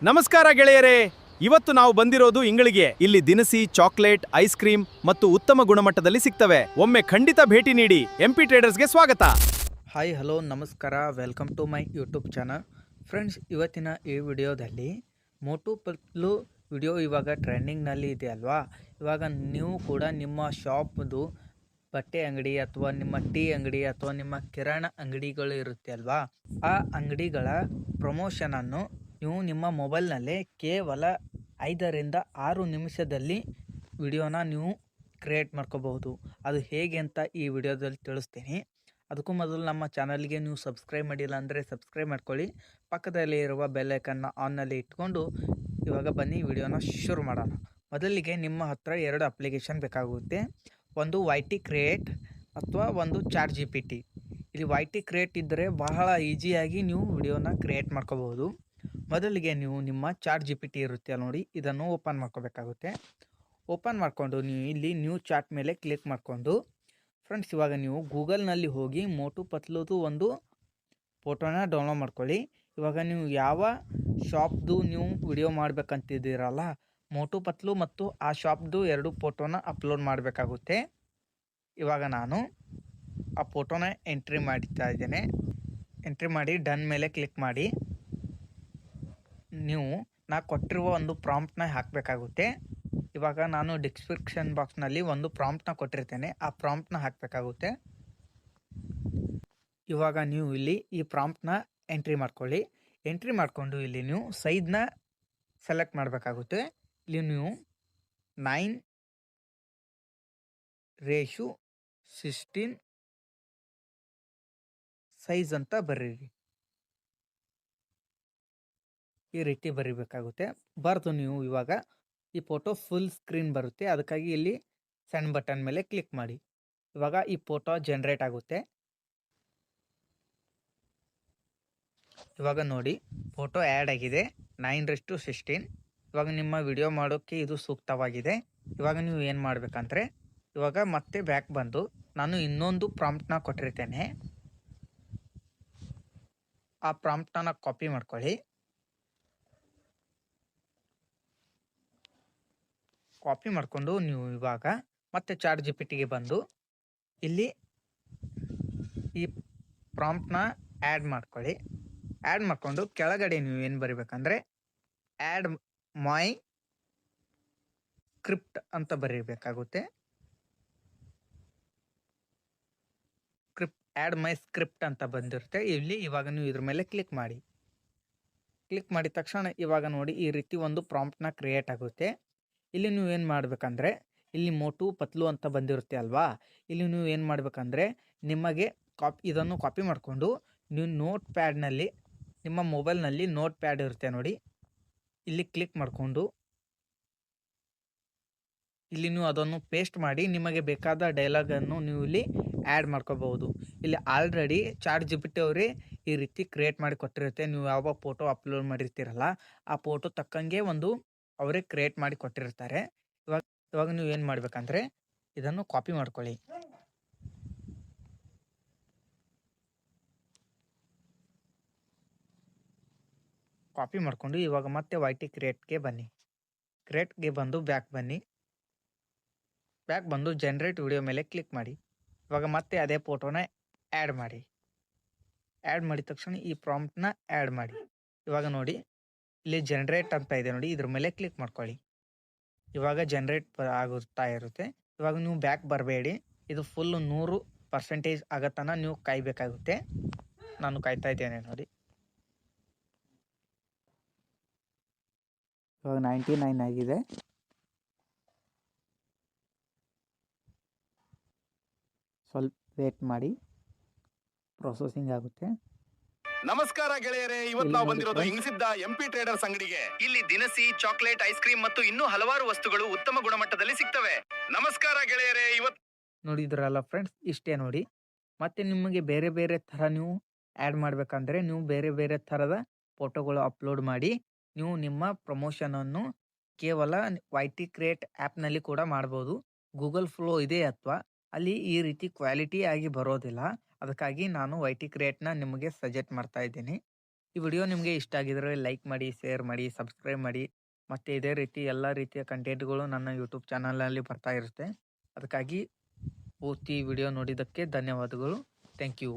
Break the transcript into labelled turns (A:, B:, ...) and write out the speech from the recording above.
A: ನಮಸ್ಕಾರ ಗೆಳೆಯರೇ, ಇವತ್ತು ನಾವು ಬಂದಿರೋದು ಇಂಗಳಿಗೆ. ಇಲ್ಲಿ ದಿನಸಿ, ಚಾಕ್ಲೇಟ್, ಐಸ್ ಕ್ರೀಮ್ ಮತ್ತು ಉತ್ತಮ ಗುಣಮಟ್ಟದಲ್ಲಿ ಸಿಗ್ತವೆ. ಒಮ್ಮೆ ಖಂಡಿತ ಭೇಟಿ ನೀಡಿ. ಎಂಪಿ ಟ್ರೇಡರ್ಸ್ಗೆ ಸ್ವಾಗತ.
B: ಹಾಯ್ ಹಲೋ ನಮಸ್ಕಾರ, welcome to my YouTube channel. Friends, ಇವತ್ತಿನ ಈ ವಿಡಿಯೋದಲ್ಲಿ ಮೋಟು ಪತ್ಲು ವಿಡಿಯೋ ಇವಾಗ ಟ್ರೆಂಡಿಂಗ್ನಲ್ಲಿ ಇದೆ ಅಲ್ವಾ. ಇವಾಗ ನೀವು ಕೂಡ ನಿಮ್ಮ ಶಾಪ್ದು ಬಟ್ಟೆ ಅಂಗಡಿ ಅಥವಾ ನಿಮ್ಮ ಟೀ ಅಂಗಡಿ ಅಥವಾ ನಿಮ್ಮ ಕಿರಾಣ ಅಂಗಡಿಗಳು ಇರುತ್ತೆ ಅಲ್ವಾ, ಆ ಅಂಗಡಿಗಳ ಪ್ರಮೋಷನನ್ನು ನೀವು ನಿಮ್ಮ ಮೊಬೈಲ್ನಲ್ಲೇ ಕೇವಲ 5ರಿಂದ 6 ನಿಮಿಷದಲ್ಲಿ ವಿಡಿಯೋನ ನೀವು ಕ್ರಿಯೇಟ್ ಮಾಡ್ಕೋಬಹುದು. ಅದು ಹೇಗೆ ಅಂತ ಈ ವಿಡಿಯೋದಲ್ಲಿ ತಿಳಿಸ್ತೀನಿ. ಅದಕ್ಕೂ ಮೊದಲು ನಮ್ಮ ಚಾನಲ್ಗೆ ನೀವು ಸಬ್ಸ್ಕ್ರೈಬ್ ಮಾಡಿಲ್ಲ ಅಂದರೆ ಸಬ್ಸ್ಕ್ರೈಬ್ ಮಾಡ್ಕೊಳ್ಳಿ. ಪಕ್ಕದಲ್ಲಿ ಇರುವ ಬೆಲ್ಲೈಕನ್ನ ಆನ್ನಲ್ಲಿ ಇಟ್ಕೊಂಡು ಇವಾಗ ಬನ್ನಿ ವಿಡಿಯೋನ ಶುರು ಮಾಡೋಣ. ಮೊದಲಿಗೆ ನಿಮ್ಮ ಹತ್ರ 2 ಅಪ್ಲಿಕೇಶನ್ ಬೇಕಾಗುತ್ತೆ. ಒಂದು YT ಕ್ರಿಯೇಟ್ ಅಥವಾ ಒಂದು ಚಾಟ್ GPT. ಇಲ್ಲಿ YT ಕ್ರಿಯೇಟ್ ಇದ್ದರೆ ಬಹಳ ಈಸಿಯಾಗಿ ನೀವು ವಿಡಿಯೋನ ಕ್ರಿಯೇಟ್ ಮಾಡ್ಕೋಬಹುದು. ಮೊದಲಿಗೆ ನೀವು ನಿಮ್ಮ ಚಾಟ್ GPT ಇರುತ್ತೆ ನೋಡಿ, ಇದನ್ನು ಓಪನ್ ಮಾಡ್ಕೋಬೇಕಾಗುತ್ತೆ. ಓಪನ್ ಮಾಡಿಕೊಂಡು ನೀವು ಇಲ್ಲಿ ನ್ಯೂ ಚಾಟ್ ಮೇಲೆ ಕ್ಲಿಕ್ ಮಾಡಿಕೊಂಡು ಫ್ರೆಂಡ್ಸ್, ಇವಾಗ ನೀವು ಗೂಗಲ್ನಲ್ಲಿ ಹೋಗಿ ಮೋಟು ಪತ್ಲುದು ಒಂದು ಫೋಟೋನ ಡೌನ್ಲೋಡ್ ಮಾಡ್ಕೊಳ್ಳಿ. ಇವಾಗ ನೀವು ಯಾವ ಶಾಪ್ದು ನೀವು ವಿಡಿಯೋ ಮಾಡಬೇಕಂತಿದ್ದೀರಲ್ಲ, ಮೋಟು ಪತ್ಲು ಮತ್ತು ಆ ಶಾಪ್ದು 2 ಫೋಟೋನ ಅಪ್ಲೋಡ್ ಮಾಡಬೇಕಾಗುತ್ತೆ. ಇವಾಗ ನಾನು ಆ ಫೋಟೋನ ಎಂಟ್ರಿ ಮಾಡ್ತಾ ಇದ್ದೇನೆ. ಎಂಟ್ರಿ ಮಾಡಿ ಡನ್ ಮೇಲೆ ಕ್ಲಿಕ್ ಮಾಡಿ ನೀವು ನಾ ಕೊಟ್ಟಿರುವ ಒಂದು ಪ್ರಾಂಪ್ಟ್ನ ಹಾಕಬೇಕಾಗುತ್ತೆ. ಇವಾಗ ನಾನು ಡಿಸ್ಕ್ರಿಪ್ಷನ್ ಬಾಕ್ಸ್ನಲ್ಲಿ ಒಂದು ಪ್ರಾಂಪ್ಟ್ನ ಕೊಟ್ಟಿರ್ತೇನೆ, ಆ ಪ್ರಾಂಪ್ಟ್ನ ಹಾಕಬೇಕಾಗುತ್ತೆ. ಇವಾಗ ನೀವು ಇಲ್ಲಿ ಈ ಪ್ರಾಂಪ್ಟ್ನ ಎಂಟ್ರಿ ಮಾಡ್ಕೊಳ್ಳಿ. ಎಂಟ್ರಿ ಮಾಡಿಕೊಂಡು ಇಲ್ಲಿ ನೀವು ಸೈಜ್ನ ಸೆಲೆಕ್ಟ್ ಮಾಡಬೇಕಾಗುತ್ತೆ. ಇಲ್ಲಿ ನೀವು 9:16 ಸೈಜ್ ಅಂತ ಬರೀರಿ. ಈ ರೀತಿ ಬರೀಬೇಕಾಗುತ್ತೆ. ಬರೆದು ನೀವು ಇವಾಗ ಈ ಫೋಟೋ ಫುಲ್ ಸ್ಕ್ರೀನ್ ಬರುತ್ತೆ, ಅದಕ್ಕಾಗಿ ಇಲ್ಲಿ ಸೆಂಡ್ ಬಟನ್ ಮೇಲೆ ಕ್ಲಿಕ್ ಮಾಡಿ. ಇವಾಗ ಈ ಫೋಟೋ ಜನರೇಟ್ ಆಗುತ್ತೆ. ಇವಾಗ ನೋಡಿ, ಫೋಟೋ ಆ್ಯಡ್ ಆಗಿದೆ 9:16. ಇವಾಗ ನಿಮ್ಮ ವಿಡಿಯೋ ಮಾಡೋಕ್ಕೆ ಇದು ಸೂಕ್ತವಾಗಿದೆ. ಇವಾಗ ನೀವು ಏನು ಮಾಡಬೇಕಂದ್ರೆ, ಇವಾಗ ಮತ್ತೆ ಬ್ಯಾಕ್ ಬಂದು ನಾನು ಇನ್ನೊಂದು ಪ್ರಾಂಪ್ಟ್ನ ಕೊಟ್ಟಿರ್ತೇನೆ, ಆ ಪ್ರಾಂಪ್ಟ್ನ ಕಾಪಿ ಮಾಡ್ಕೊಳ್ಳಿ. ಕಾಪಿ ಮಾಡಿಕೊಂಡು ನೀವು ಇವಾಗ ಮತ್ತೆ ಚಾಟ್ GPTಗೆ ಬಂದು ಇಲ್ಲಿ ಈ ಪ್ರಾಂಪ್ಟ್ನ ಆ್ಯಡ್ ಮಾಡ್ಕೊಳ್ಳಿ. ಆ್ಯಡ್ ಮಾಡಿಕೊಂಡು ಕೆಳಗಡೆ ನೀವು ಏನು ಬರೀಬೇಕಂದ್ರೆ ಆ್ಯಡ್ ಮೈ ಸ್ಕ್ರಿಪ್ಟ್ ಅಂತ ಬರೀಬೇಕಾಗುತ್ತೆ. ಆ್ಯಡ್ ಮೈ ಸ್ಕ್ರಿಪ್ಟ್ ಅಂತ ಬಂದಿರುತ್ತೆ ಇಲ್ಲಿ. ಇವಾಗ ನೀವು ಇದ್ರ ಮೇಲೆ ಕ್ಲಿಕ್ ಮಾಡಿ. ಕ್ಲಿಕ್ ಮಾಡಿದ ತಕ್ಷಣ ಇವಾಗ ನೋಡಿ ಈ ರೀತಿ ಒಂದು ಪ್ರಾಂಪ್ಟ್ನ ಕ್ರಿಯೇಟ್ ಆಗುತ್ತೆ. ಇಲ್ಲಿ ನೀವು ಏನು ಮಾಡಬೇಕಂದ್ರೆ, ಇಲ್ಲಿ ಮೋಟು ಪತ್ಲು ಅಂತ ಬಂದಿರುತ್ತೆ ಅಲ್ವಾ, ಇಲ್ಲಿ ನೀವು ಏನು ಮಾಡಬೇಕಂದ್ರೆ ನಿಮಗೆ ಇದನ್ನು ಕಾಪಿ ಮಾಡಿಕೊಂಡು ನೀವು ನೋಟ್ ಪ್ಯಾಡ್ನಲ್ಲಿ, ನಿಮ್ಮ ಮೊಬೈಲ್ನಲ್ಲಿ ನೋಟ್ ಪ್ಯಾಡ್ ಇರುತ್ತೆ ನೋಡಿ, ಇಲ್ಲಿ ಕ್ಲಿಕ್ ಮಾಡಿಕೊಂಡು ಇಲ್ಲಿ ನೀವು ಅದನ್ನು ಪೇಸ್ಟ್ ಮಾಡಿ ನಿಮಗೆ ಬೇಕಾದ ಡೈಲಾಗನ್ನು ನೀವು ಇಲ್ಲಿ ಆ್ಯಡ್ ಮಾಡ್ಕೋಬಹುದು. ಇಲ್ಲಿ ಆಲ್ರೆಡಿ ಚಾಟ್ GPT ಅವರೇ ಈ ರೀತಿ ಕ್ರಿಯೇಟ್ ಮಾಡಿ ಕೊಟ್ಟಿರುತ್ತೆ. ನೀವು ಯಾವ ಫೋಟೋ ಅಪ್ಲೋಡ್ ಮಾಡಿರ್ತೀರಲ್ಲ, ಆ ಫೋಟೋ ತಕ್ಕಂಗೆ ಒಂದು ಅವರೇ ಕ್ರಿಯೇಟ್ ಮಾಡಿ ಕೊಟ್ಟಿರ್ತಾರೆ. ಇವಾಗ ನೀವು ಏನು ಮಾಡಬೇಕಂದ್ರೆ ಇದನ್ನು ಕಾಪಿ ಮಾಡ್ಕೊಳ್ಳಿ. ಕಾಪಿ ಮಾಡಿಕೊಂಡು ಇವಾಗ ಮತ್ತೆ YT ಕ್ರಿಯೇಟ್ಗೆ ಬನ್ನಿ. ಕ್ರಿಯೇಟ್ಗೆ ಬಂದು ಬ್ಯಾಕ್ ಬನ್ನಿ. ಬ್ಯಾಕ್ ಬಂದು ಜನರೇಟ್ ವಿಡಿಯೋ ಮೇಲೆ ಕ್ಲಿಕ್ ಮಾಡಿ. ಇವಾಗ ಮತ್ತೆ ಅದೇ ಫೋಟೋನ ಆ್ಯಡ್ ಮಾಡಿ. ಆ್ಯಡ್ ಮಾಡಿದ ತಕ್ಷಣ ಈ ಪ್ರಾಂಪ್ಟ್ನ ಆ್ಯಡ್ ಮಾಡಿ. ಇವಾಗ ನೋಡಿ ಇಲ್ಲಿ ಜನರೇಟ್ ಅಂತ ಇದೆ ನೋಡಿ, ಇದ್ರ ಮೇಲೆ ಕ್ಲಿಕ್ ಮಾಡ್ಕೊಳ್ಳಿ. ಇವಾಗ ಜನರೇಟ್ ಆಗುತ್ತಾ ಇರುತ್ತೆ. ಇವಾಗ ನೀವು ಬ್ಯಾಕ್ ಬರಬೇಡಿ, ಇದು ಫುಲ್ 100% ಆಗತ್ತನ ನೀವು ಕಾಯಬೇಕಾಗುತ್ತೆ. ನಾನು ಕಾಯ್ತಾ ಇದ್ದೇನೆ ನೋಡಿ. ಇವಾಗ 99 ಆಗಿದೆ. ಸ್ವಲ್ಪ ವೇಟ್ ಮಾಡಿ, ಪ್ರೊಸೆಸಿಂಗ್ ಆಗುತ್ತೆ.
A: ನಮಸ್ಕಾರ ಗೆಳೆಯರೇ, ಇವತ್ತು ನಾವು ಬಂದಿರೋದು ಹಿಂಗಸಿದ್ದ ಎಂಪಿ ಟ್ರೇಡರ್ಸ್ ಅಂಗಡಿಗೆ. ಇಲ್ಲಿ ದಿನಸಿ, ಚಾಕ್ಲೇಟ್, ಐಸ್ ಕ್ರೀಮ್ ಮತ್ತು ಇನ್ನೂ ಹಲವಾರು ವಸ್ತುಗಳು ಉತ್ತಮ ಗುಣಮಟ್ಟದಲ್ಲಿ ಸಿಗ್ತವೆ. ನಮಸ್ಕಾರ ಗೆಳೆಯರೇ, ಇವತ್ತು
B: ನೋಡಿದ್ರಲ್ಲ ಫ್ರೆಂಡ್ಸ್, ಇಷ್ಟೇ ನೋಡಿ. ಮತ್ತೆ ನಿಮಗೆ ಬೇರೆ ಬೇರೆ ಥರ ನೀವು ಆ್ಯಡ್ ಮಾಡಬೇಕಂದ್ರೆ ನೀವು ಬೇರೆ ಬೇರೆ ಥರದ ಫೋಟೋಗಳು ಅಪ್ಲೋಡ್ ಮಾಡಿ ನೀವು ನಿಮ್ಮ ಪ್ರಮೋಷನನ್ನು ಕೇವಲ YT ಕ್ರಿಯೇಟ್ ಆ್ಯಪ್ನಲ್ಲಿ ಕೂಡ ಮಾಡ್ಬೋದು. ಗೂಗಲ್ ಫ್ಲೋ ಇದೆ ಅಥವಾ ಅಲ್ಲಿ ಈ ರೀತಿ ಕ್ವಾಲಿಟಿ ಆಗಿ ಬರೋದಿಲ್ಲ, ಅದಕ್ಕಾಗಿ ನಾನು YT ಕ್ರಿಯೇಟ್ನ ನಿಮಗೆ ಸಜೆಸ್ಟ್ ಮಾಡ್ತಾ ಇದ್ದೀನಿ. ಈ ವಿಡಿಯೋ ನಿಮಗೆ ಇಷ್ಟ ಆಗಿದ್ರೆ ಲೈಕ್ ಮಾಡಿ, ಶೇರ್ ಮಾಡಿ, ಸಬ್ಸ್ಕ್ರೈಬ್ ಮಾಡಿ. ಮತ್ತು ಇದೇ ರೀತಿ ಎಲ್ಲ ರೀತಿಯ ಕಂಟೆಂಟ್ಗಳು ನನ್ನ ಯೂಟ್ಯೂಬ್ ಚಾನಲಲ್ಲಿ ಬರ್ತಾ ಇರುತ್ತೆ. ಅದಕ್ಕಾಗಿ ಪೂರ್ತಿ ವಿಡಿಯೋ ನೋಡಿದ್ದಕ್ಕೆ ಧನ್ಯವಾದಗಳು. Thank you.